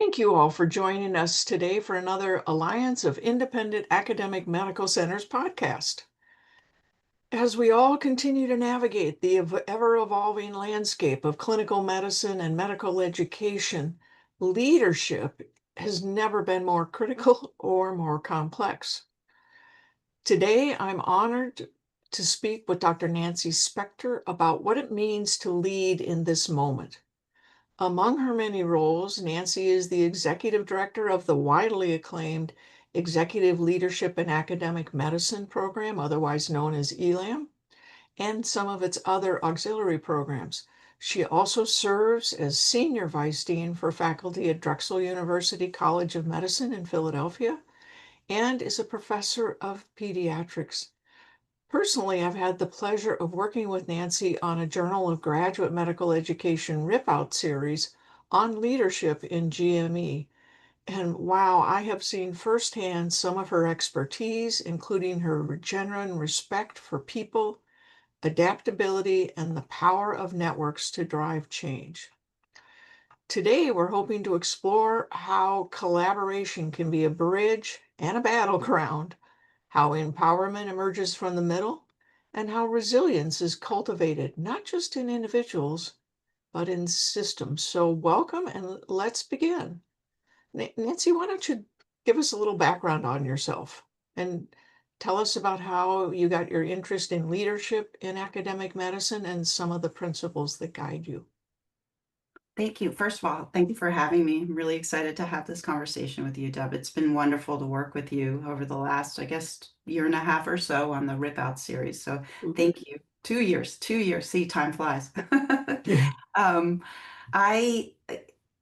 Thank you all for joining us today for another Alliance of Independent Academic Medical Centers podcast. As we all continue to navigate the ever-evolving landscape of clinical medicine and medical education, leadership has never been more critical or more complex. Today, I'm honored to speak with Dr. Nancy Spector about what it means to lead in this moment. Among her many roles, Nancy is the executive director of the widely acclaimed Executive Leadership in Academic Medicine program, otherwise known as ELAM, and some of its other auxiliary programs. She also serves as Senior Vice Dean for faculty at Drexel University College of Medicine in Philadelphia and is a professor of pediatrics. Personally, I've had the pleasure of working with Nancy on a Journal of Graduate Medical Education Rip-Out series on leadership in GME. And wow, I have seen firsthand some of her expertise, including her genuine respect for people, adaptability, and the power of networks to drive change. Today, we're hoping to explore how collaboration can be a bridge and a battleground, how empowerment emerges from the middle, and how resilience is cultivated, not just in individuals, but in systems. So, welcome and let's begin. Nancy, why don't you give us a little background on yourself and tell us about how you got your interest in leadership in academic medicine and some of the principles that guide you? Thank you. First of all, thank you for having me. I'm really excited to have this conversation with you, Deb. It's been wonderful to work with you over the last, I guess, year and a half or so on the Rip Out series. So thank you. 2 years, 2 years. See, time flies. Yeah. Um, I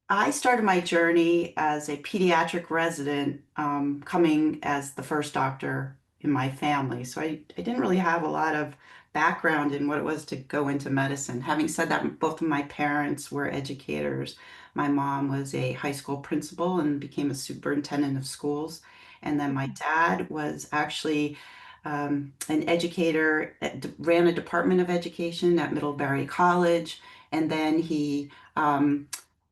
I started my journey as a pediatric resident, coming as the first doctor in my family. So I didn't really have a lot of background in what it was to go into medicine. Having said that, both of my parents were educators. My mom was a high school principal and became a superintendent of schools. And then my dad was actually an educator, ran a department of education at Middlebury College. And then he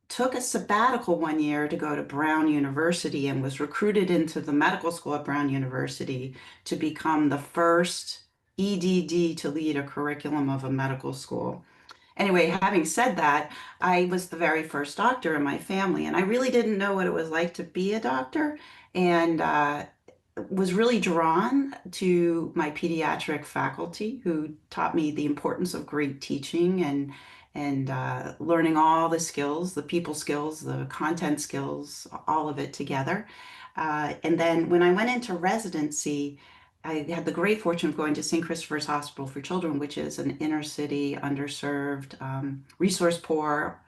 took a sabbatical 1 year to go to Brown University and was recruited into the medical school at Brown University to become the first EDD to lead a curriculum of a medical school. Anyway, having said that, I was the very first doctor in my family, and I really didn't know what it was like to be a doctor, and was really drawn to my pediatric faculty who taught me the importance of great teaching and learning all the skills, the people skills, the content skills, all of it together. And then when I went into residency, I had the great fortune of going to St. Christopher's Hospital for Children, which is an inner city, underserved, resource poor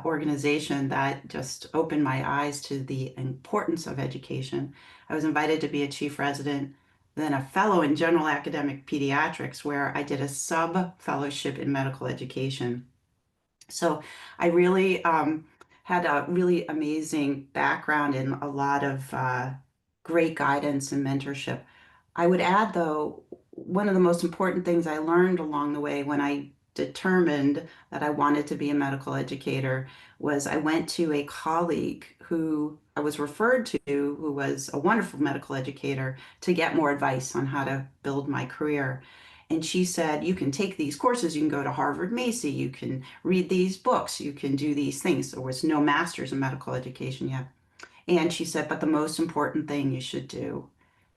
organization that just opened my eyes to the importance of education. I was invited to be a chief resident, then a fellow in general academic pediatrics, where I did a sub-fellowship in medical education. So I really had a really amazing background in a lot of great guidance and mentorship. I would add, though, one of the most important things I learned along the way when I determined that I wanted to be a medical educator was I went to a colleague who I was referred to, who was a wonderful medical educator, to get more advice on how to build my career. And she said, you can take these courses, you can go to Harvard Macy, you can read these books, you can do these things. There was no master's in medical education yet. And she said, but the most important thing you should do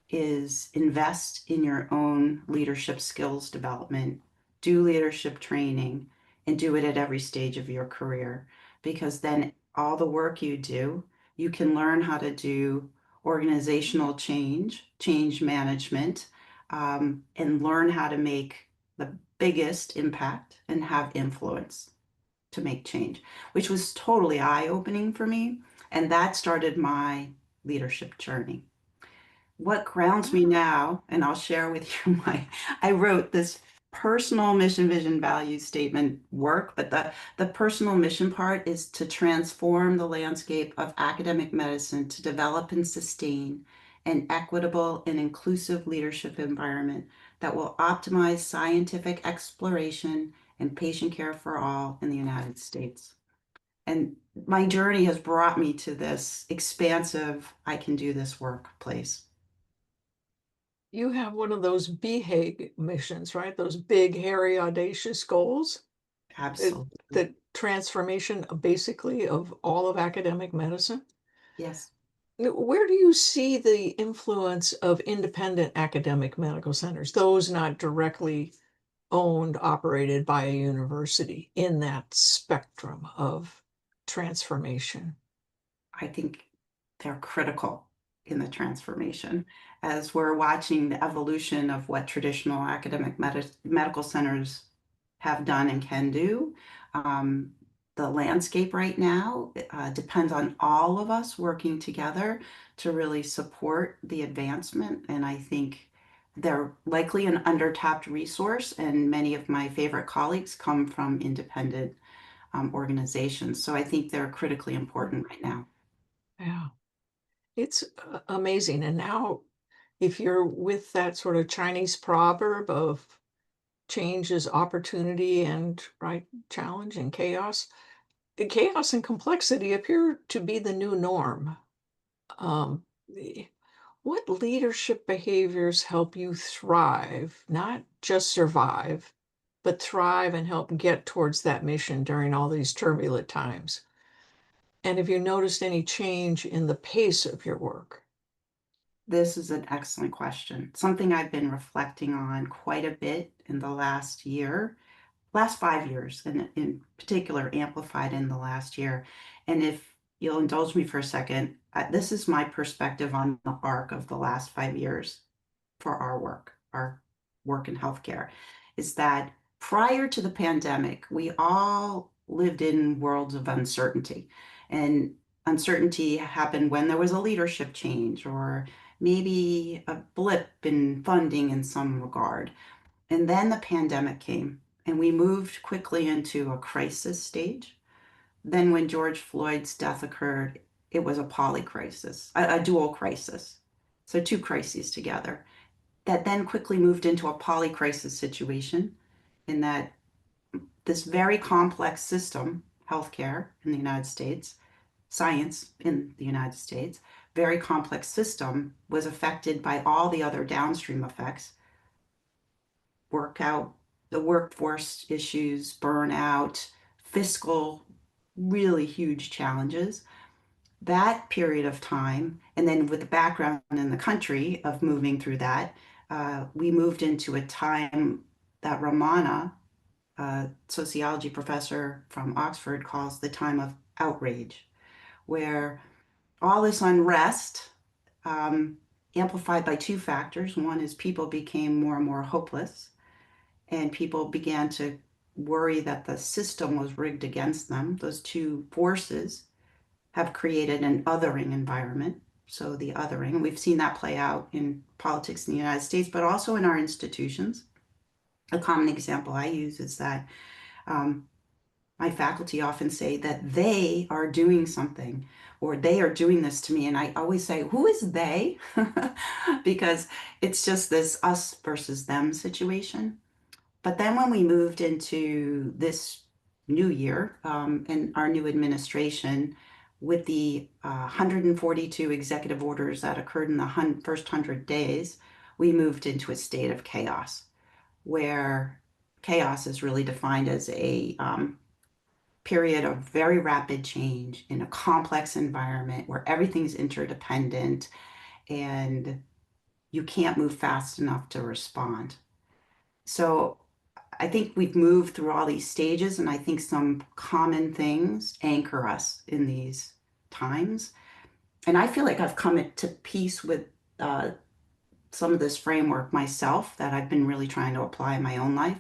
is invest in your own leadership skills development, do leadership training, and do it at every stage of your career. Because then all the work you do, you can learn how to do organizational change, change management, and learn how to make the biggest impact and have influence to make change, which was totally eye-opening for me. And that started my leadership journey. What grounds me now, and I'll share with you I wrote this personal mission, vision, value statement work, but the personal mission part is to transform the landscape of academic medicine to develop and sustain an equitable and inclusive leadership environment that will optimize scientific exploration and patient care for all in the United States. And my journey has brought me to this expansive, I can do this work place. You have one of those BHAG missions, right? Those big, hairy, audacious goals. Absolutely. The transformation basically of all of academic medicine. Yes. Where do you see the influence of independent academic medical centers, those not directly owned, operated by a university in that spectrum of transformation? I think they're critical in the transformation as we're watching the evolution of what traditional academic medical centers have done and can do. Um, the landscape right now depends on all of us working together to really support the advancement. And I think they're likely an undertapped resource, and many of my favorite colleagues come from independent organizations. So I think they're critically important right now. Yeah, it's amazing. And now, if you're with that sort of Chinese proverb of change is opportunity and right challenge and chaos, chaos and complexity appear to be the new norm. Um, the- what leadership behaviors help you thrive, not just survive, but thrive and help get towards that mission during all these turbulent times? And have you noticed any change in the pace of your work? This is an excellent question. Something I've been reflecting on quite a bit in the last year, last 5 years, and in particular, amplified in the last year. And if you'll indulge me for a second, this is my perspective on the arc of the last 5 years for our work in healthcare, is that prior to the pandemic, we all lived in worlds of uncertainty. And uncertainty happened when there was a leadership change or maybe a blip in funding in some regard. And then the pandemic came and we moved quickly into a crisis stage. Then when George Floyd's death occurred, it was a polycrisis, a dual crisis. So two crises together that then quickly moved into a polycrisis situation in that this very complex system, healthcare in the United States, science in the United States, very complex system was affected by all the other downstream effects, workout, the workforce issues, burnout, fiscal, really huge challenges. That period of time, and then with the background in the country of moving through that, we moved into a time that Ramana, a sociology professor from Oxford, calls the time of outrage, where all this unrest, um, amplified by two factors. One is people became more and more hopeless, and people began to worry that the system was rigged against them. Those two forces have created an othering environment. So the othering, we've seen that play out in politics in the United States, but also in our institutions. A common example I use is that um, my faculty often say that they are doing something or they are doing this to me. And I always say, who is they? Because it's just this us versus them situation. But then when we moved into this new year and our new administration, with the 142 executive orders that occurred in the first 100 days, we moved into a state of chaos, where chaos is really defined as a period of very rapid change in a complex environment where everything's interdependent and you can't move fast enough to respond. So I think we've moved through all these stages, and I think some common things anchor us in these times. And I feel like I've come to peace with uh, some of this framework myself that I've been really trying to apply in my own life.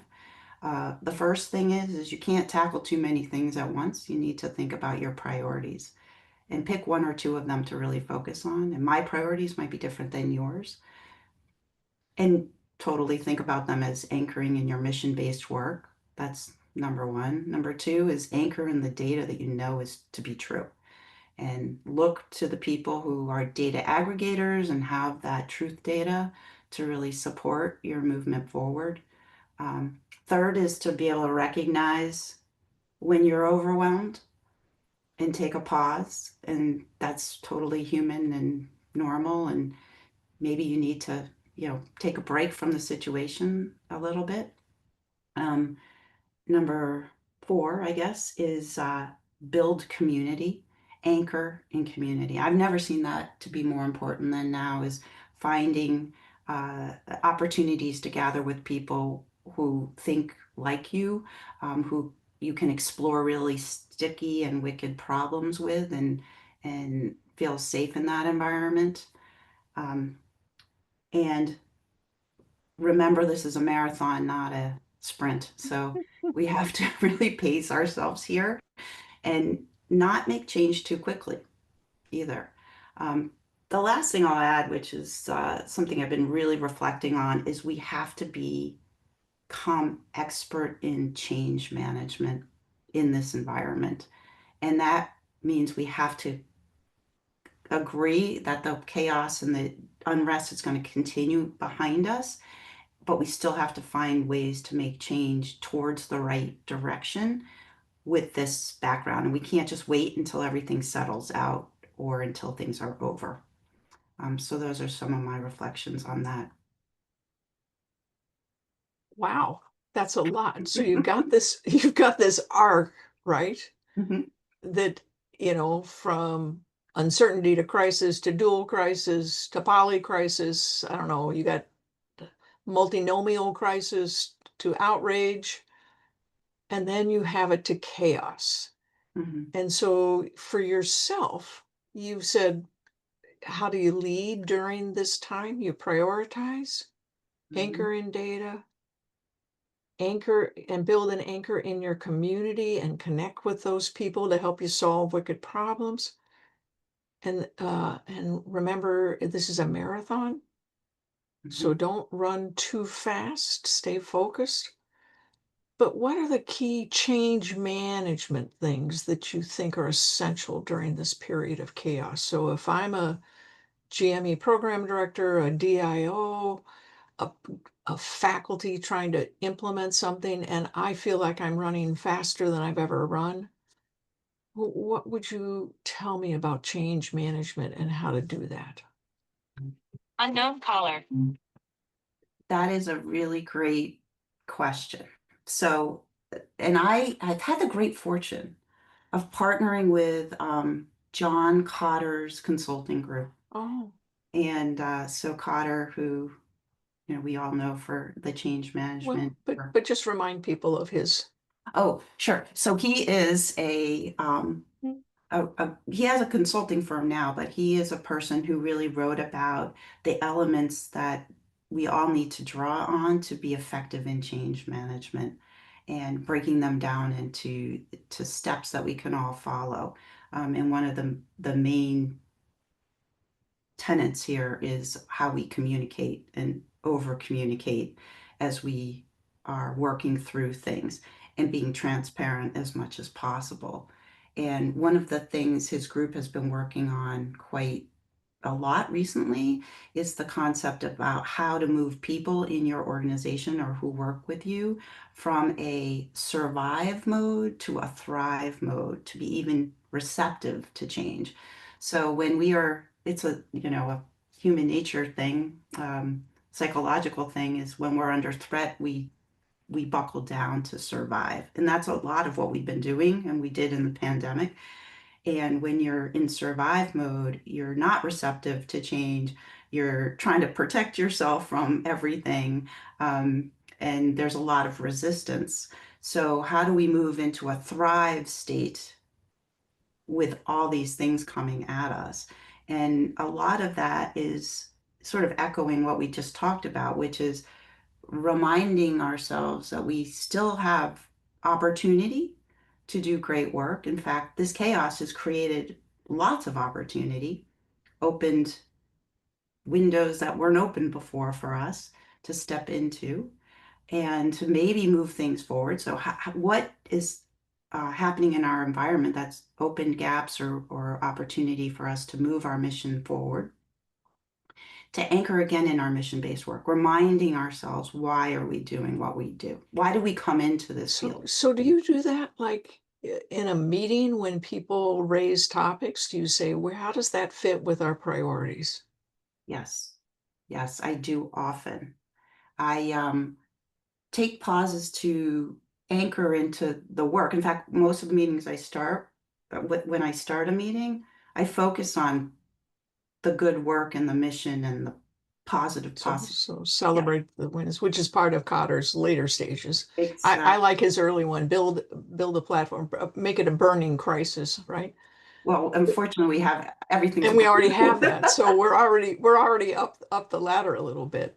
The first thing is you can't tackle too many things at once. You need to think about your priorities and pick one or two of them to really focus on. And my priorities might be different than yours. And totally think about them as anchoring in your mission-based work. That's number one. Number two is anchor in the data that you know is to be true. And look to the people who are data aggregators and have that truth data to really support your movement forward. Third is to be able to recognize when you're overwhelmed and take a pause, and that's totally human and normal. And maybe you need to, take a break from the situation a little bit. Um, Number four, I guess, is build community, anchor in community. I've never seen that to be more important than now, is finding opportunities to gather with people who think like you, who you can explore really sticky and wicked problems with, and feel safe in that environment. Um, and remember, this is a marathon, not a sprint. So we have to really pace ourselves here and not make change too quickly either. Um, the last thing I'll add, which is something I've been really reflecting on, is we have to become expert in change management in this environment. And that means we have to agree that the chaos and the unrest is going to continue behind us, but we still have to find ways to make change towards the right direction with this background. And we can't just wait until everything settles out or until things are over. So those are some of my reflections on that. Wow, that's a lot. So you've got this, you've got this arc, right? Mhm, That, from uncertainty to crisis to dual crisis to poly crisis. I don't know, you got multinomial crisis to outrage, and then you have it to chaos. mhm, And so for yourself, you've said, how do you lead during this time? You prioritize, mhm, anchor in data, anchor and build an anchor in your community and connect with those people to help you solve wicked problems. And remember, this is a marathon, so mhm. don't run too fast, stay focused. But what are the key change management things that you think are essential during this period of chaos? So if I'm a GME program director, a DIO, a, a faculty trying to implement something, and I feel like I'm running faster than I've ever run, what would you tell me about change management and how to do that? Unknown caller. That is a really great question. So, and I've had the great fortune of partnering with John Cotter's consulting group. Oh, And so Cotter, who we all know for the change well, management but work. but just remind people of his. Oh, sure. So he is he has a consulting firm now, but he is a person who really wrote about the elements that we all need to draw on to be effective in change management, and breaking them down into to steps that we can all follow. And one of the main tenets here is how we communicate and over communicate as we are working through things, and being transparent as much as possible. And one of the things his group has been working on quite a lot recently is the concept about how to move people in your organization or who work with you from a survive mode to a thrive mode, to be even receptive to change. So when we are, it's a human nature thing, psychological thing, is when we're under threat, we buckle down to survive. And that's a lot of what we've been doing and we did in the pandemic. And when you're in survive mode, you're not receptive to change. You're trying to protect yourself from everything. Um, and there's a lot of resistance. So, how do we move into a thrive state with all these things coming at us? And a lot of that is sort of echoing what we just talked about, which is reminding ourselves that we still have opportunity to do great work. In fact, this chaos has created lots of opportunity, opened windows that weren't open before for us to step into and to maybe move things forward. So, what is happening in our environment that's opened gaps or opportunity for us to move our mission forward, to anchor again in our mission-based work, reminding ourselves, why are we doing what we do? Why do we come into this So field? so do you do that, like in a meeting when people raise topics, do you say, well, how does that fit with our priorities? Yes. Yes, I do often. I take pauses to anchor into the work. In fact, most of the meetings I start, when I start a meeting, I focus on the good work and the mission and the positive possible. So Yeah, celebrate the wins, which is part of Cotter's later stages. I exactly. like his early one, build a platform, make it a burning crisis, right? Well, unfortunately, we have everything's And a we already burden. have that. So we're already up the ladder a little bit.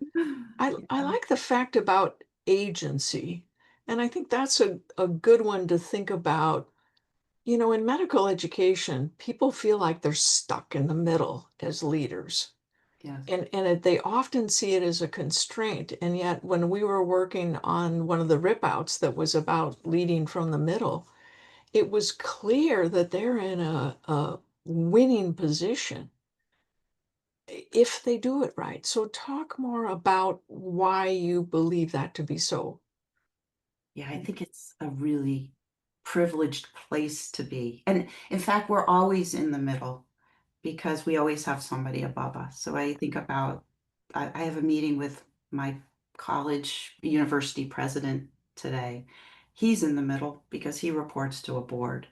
I Yeah, like the fact about agency. And I think that's a good one to think about. In medical education, people feel like they're stuck in the middle as leaders. yes. They often see it as a constraint. And yet, when we were working on one of the rip outs that was about leading from the middle, it was clear that they're in a winning position if they do it right. So, talk more about why you believe that to be so. Yeah, I think it's a really privileged place to be. And in fact, we're always in the middle because we always have somebody above us. So I think about, I have a meeting with my college university president today. He's in the middle because he reports to a board.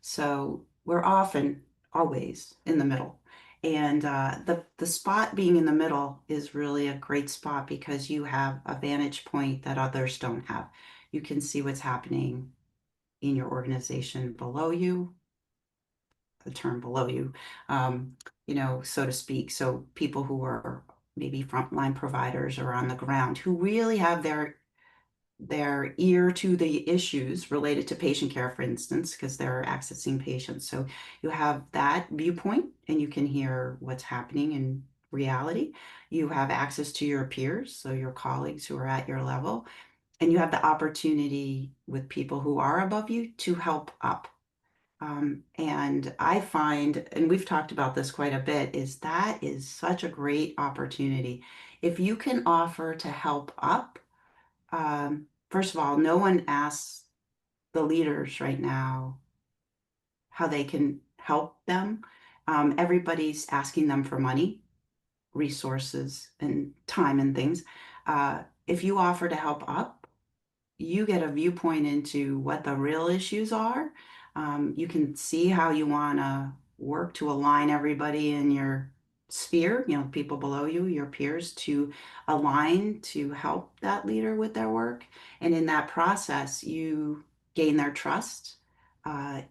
So we're often, always in the middle. And the spot being in the middle is really a great spot because you have a vantage point that others don't have. You can see what's happening in your organization below you, the term below you, um, so to speak. So people who are maybe frontline providers or on the ground who really have their ear to the issues related to patient care, for instance, because they're accessing patients. So you have that viewpoint and you can hear what's happening in reality. You have access to your peers, so your colleagues who are at your level, and you have the opportunity with people who are above you to help up. And I find, and we've talked about this quite a bit, is that is such a great opportunity. If you can offer to help up, first of all, no one asks the leaders right now how they can help them. Everybody's asking them for money, resources, and time and things. If you offer to help up, you get a viewpoint into what the real issues are. You can see how you want to work to align everybody in your sphere, people below you, your peers, to align to help that leader with their work. And in that process, you gain their trust,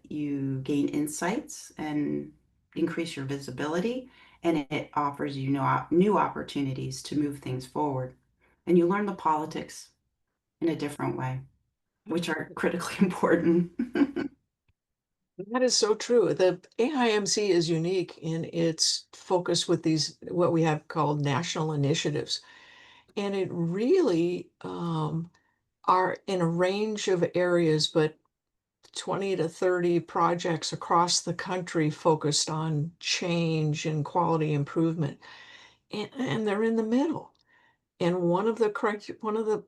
you gain insights and increase your visibility, and it offers you new opportunities to move things forward. And you learn the politics in a different way, which are critically important. That is so true. The AIMC is unique in its focus with these, what we have called national initiatives. And it really are in a range of areas, but 20 to 30 projects across the country focused on change and quality improvement. And they're in the middle. And one of the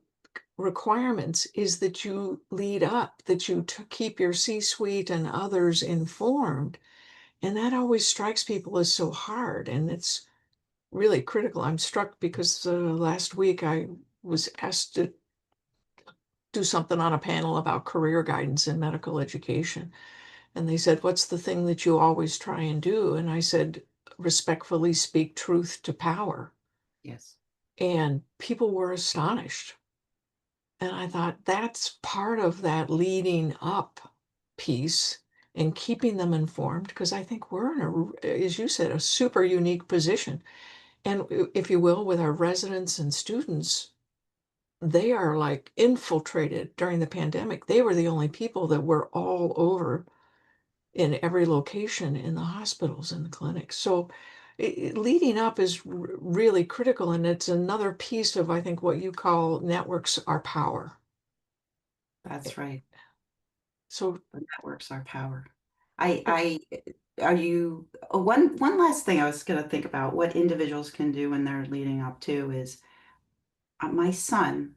requirements is that you lead up, that you keep your C-suite and others informed. And that always strikes people as so hard. And it's really critical. I'm struck because last week I was asked to do something on a panel about career guidance in medical education. And they said, what's the thing that you always try and do? And I said, respectfully speak truth to power. Yes, And people were astonished. And I thought that's part of that leading up piece and keeping them informed because I think we're in as you said, a super unique position. And if you will, with our residents and students, they are like infiltrated during the pandemic. They were the only people that were all over in every location in the hospitals and the clinics. So leading up is really critical. And it's another piece of, I think, what you call networks are power. that's right. So The networks are power. Are you, one last thing I was going to think about what individuals can do when they're leading up to is my son.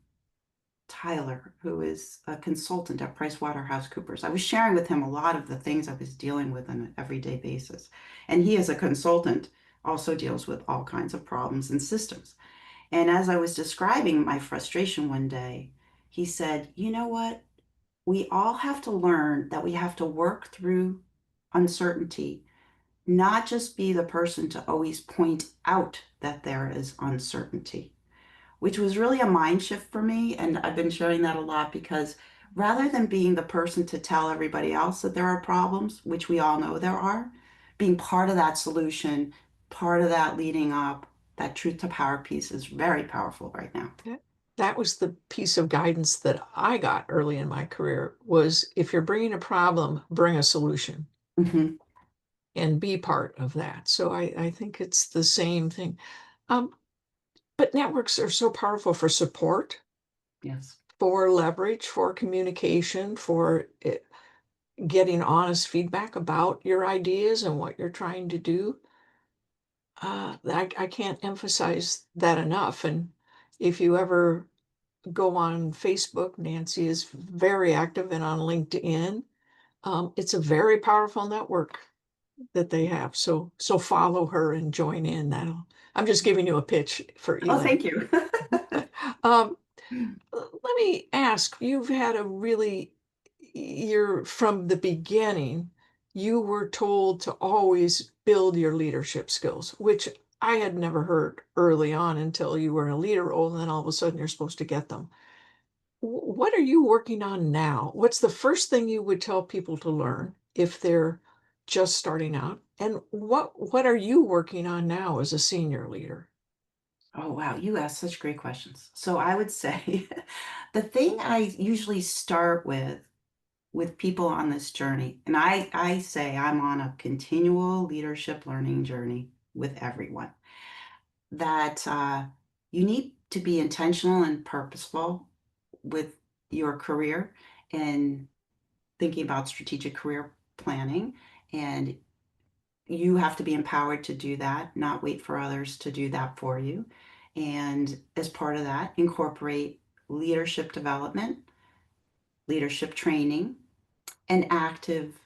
Tyler, who is a consultant at PricewaterhouseCoopers. I was sharing with him a lot of the things I was dealing with on an everyday basis. And he, as a consultant, also deals with all kinds of problems and systems. And as I was describing my frustration one day, he said, "You know what? We all have to learn that we have to work through uncertainty, not just be the person to always point out that there is uncertainty," which was really a mind shift for me. And I've been sharing that a lot because rather than being the person to tell everybody else that there are problems, which we all know there are, being part of that solution, part of that leading up, that truth to power piece is very powerful right now. That that was the piece of guidance that I got early in my career was if you're bringing a problem, bring a solution Hmm. and be part of that. So I think it's the same thing. Um, but networks are so powerful for support, Yes. for leverage, for communication, for getting honest feedback about your ideas and what you're trying to do. I can't emphasize that enough. And if you ever go on Facebook, Nancy is very active and on LinkedIn. It's a very powerful network that they have. So follow her and join in. That'll. I'm just giving you a pitch for Oh, Elam. thank you. Um, Let me ask, you've had a really, you're from the beginning, you were told to always build your leadership skills, which I had never heard early on until you were in a leader role, and then all of a sudden you're supposed to get them. What are you working on now? What's the first thing you would tell people to learn if they're just starting out? And what are you working on now as a senior leader? Oh, wow. You ask such great questions. So I would say the thing I usually start with people on this journey, and I say I'm on a continual leadership learning journey with everyone, that you need to be intentional and purposeful with your career and thinking about strategic career planning. And you have to be empowered to do that, not wait for others to do that for you. And as part of that, incorporate leadership development, leadership training, and active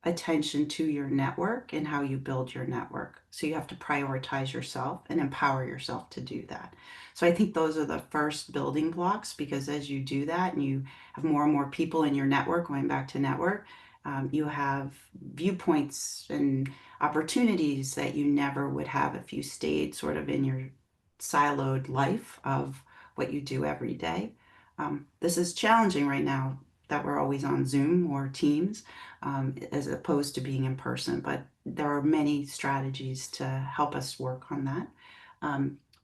attention to your network and how you build your network. So you have to prioritize yourself and empower yourself to do that. So I think those are the first building blocks because as you do that and you have more and more people in your network, going back to network, you have viewpoints and opportunities that you never would have if you stayed sort of in your siloed life of what you do every day. This is challenging right now that we're always on Zoom or Teams as opposed to being in person. But there are many strategies to help us work on that.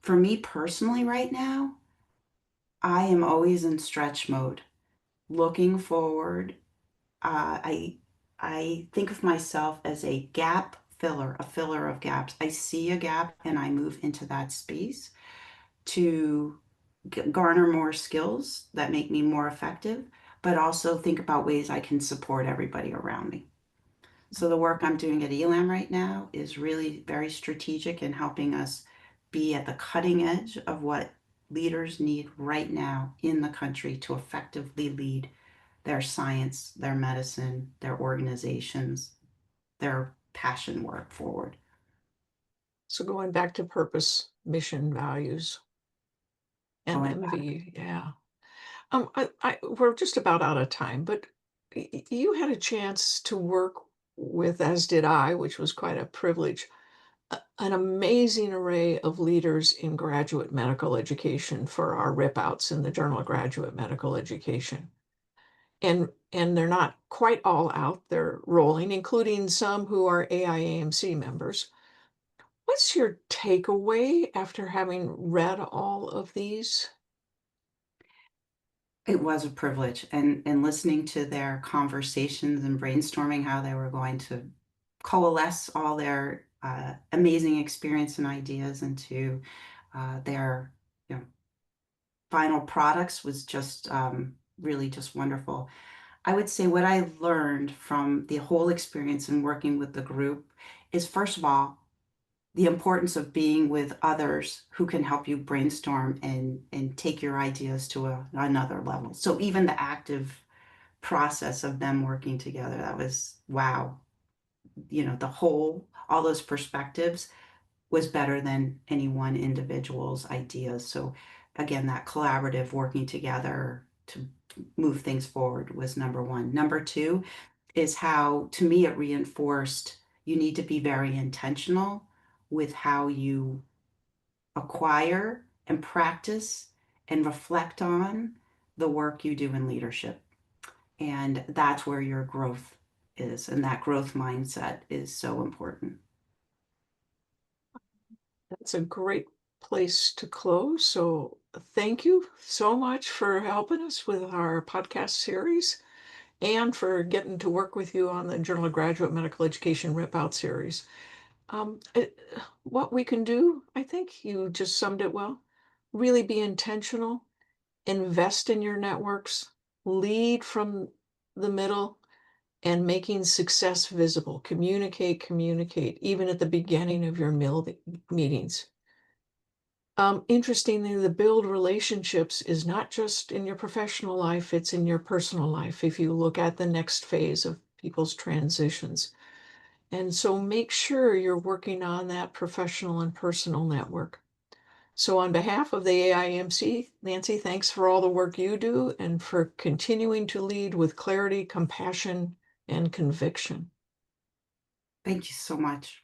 For me personally, right now, I am always in stretch mode, looking forward. I think of myself as a gap filler, a filler of gaps. I see a gap and I move into that space to garner more skills that make me more effective, but also think about ways I can support everybody around me. So the work I'm doing at Elam right now is really very strategic in helping us be at the cutting edge of what leaders need right now in the country to effectively lead their science, their medicine, their organizations, their passion work forward. So going back to purpose, mission, values, and Going back. MV, yeah. We're just about out of time, but you had a chance to work with, as did I, which was quite a privilege, an amazing array of leaders in graduate medical education for our rip outs in the Journal of Graduate Medical Education. And they're not quite all out, they're rolling, including some who are AIAMC members. What's your takeaway after having read all of these? It was a privilege and listening to their conversations and brainstorming how they were going to coalesce all their amazing experience and ideas into their you know final products was just really just wonderful. I would say what I learned from the whole experience in working with the group is first of all, the importance of being with others who can help you brainstorm and take your ideas to another level. So even the active process of them working together, that was wow. The whole, all those perspectives was better than any one individual's ideas. So again, that collaborative working together to move things forward was number one. Number two is how, to me, it reinforced you need to be very intentional with how you acquire and practice and reflect on the work you do in leadership. And that's where your growth is. And that growth mindset is so important. That's a great place to close. So thank you so much for helping us with our podcast series and for getting to work with you on the Journal of Graduate Medical Education Rip Out series. Um, it- what we can do, I think you just summed it well. Really be intentional, invest in your networks, lead from the middle, and making success visible. Communicate, communicate, even at the beginning of your meetings. Interestingly, the build relationships is not just in your professional life, it's in your personal life if you look at the next phase of people's transitions. And so make sure you're working on that professional and personal network. So, on behalf of the AIMC, Nancy, thanks for all the work you do and for continuing to lead with clarity, compassion, and conviction. Thank you so much.